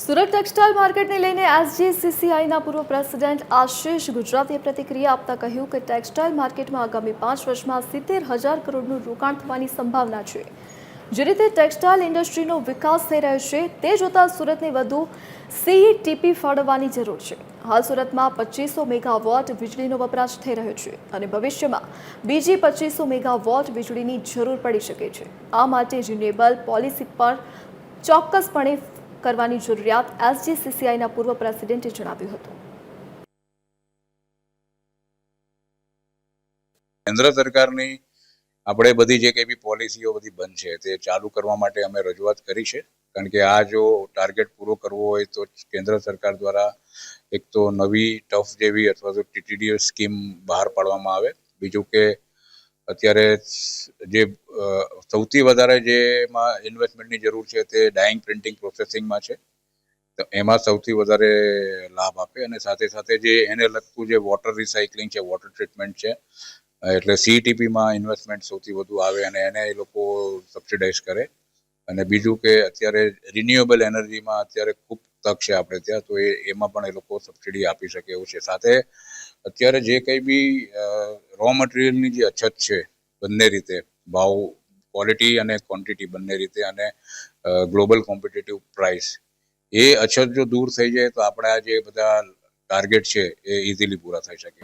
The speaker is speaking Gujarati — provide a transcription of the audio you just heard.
સુરત ટેક્સટાઇલ માર્કેટને લઈને એસજીસીસીઆઈના પૂર્વ પ્રેસિડેન્ટ આશિષ ગુજરાતીએ પ્રતિક્રિયા આપતા કહ્યું કે ટેક્સટાઇલ માર્કેટમાં આગામી 5 વર્ષમાં 70,000 કરોડનું રોકાણ થવાની સંભાવના છે। જે રીતે ટેક્સટાઇલ ઇન્ડસ્ટ્રીનો વિકાસ થઈ રહ્યો છે તે જોતા સુરતને વધુ સીઈટીપી ફાળવવાની જરૂર છે। હાલ સુરતમાં 2500 મેગાવોટ વીજળીનો વપરાશ થઈ રહ્યો છે અને ભવિષ્યમાં બીજી 2500 મેગાવોટ વીજળીની જરૂર પડી શકે છે। આ માટે રિન્યુએબલ પોલિસી પર ચોક્કસપણે કરવાની જરૂરિયાત એસજીસીસીઆઈના પૂર્વ પ્રેસિડેન્ટે જણાવ્યું હતું। કેન્દ્ર સરકારની આપણે બધી જે કંઈ બી પોલિસીઓ બધી બંધ છે તે ચાલુ કરવા માટે અમે રજૂઆત કરી છે, કારણ કે આ જો ટાર્ગેટ પૂરો કરવો હોય તો કેન્દ્ર સરકાર દ્વારા એક તો નવી ટફ જેવી અથવા તો ટીટીડીઓ સ્કીમ બહાર પાડવામાં આવે। બીજું કે અત્યારે જે સૌથી વધારે જેમાં ઇન્વેસ્ટમેન્ટની જરૂર છે તે ડાઇંગ પ્રિન્ટિંગ પ્રોસેસિંગમાં છે, તો એમાં સૌથી વધારે લાભ આપે અને સાથે સાથે જે એને લગતું જે વોટર રિસાયકલિંગ છે, વોટર ટ્રીટમેન્ટ છે, એટલે સીઈટીપીમાં ઇન્વેસ્ટમેન્ટ સૌથી વધુ આવે અને એને એ લોકો સબસિડાઇઝ કરે। અને બીજું કે અત્યારે રિન્યુએબલ એનર્જીમાં અત્યારે ખૂબ તક છે આપણે ત્યાં, તો એમાં પણ એ લોકો સબસિડી આપી શકે એવું છે। સાથે અત્યારે જે કંઈ બી રો મટીરિયલની જે અછત છે બંને રીતે, ભાવ ક્વોલિટી અને ક્વોન્ટિટી બંને રીતે, અને ગ્લોબલ કોમ્પિટિટિવ પ્રાઇસ, એ અછત જો દૂર થઈ જાય તો આપણા જે બધા ટાર્ગેટ છે એ ઇઝીલી પૂરા થઈ શકે।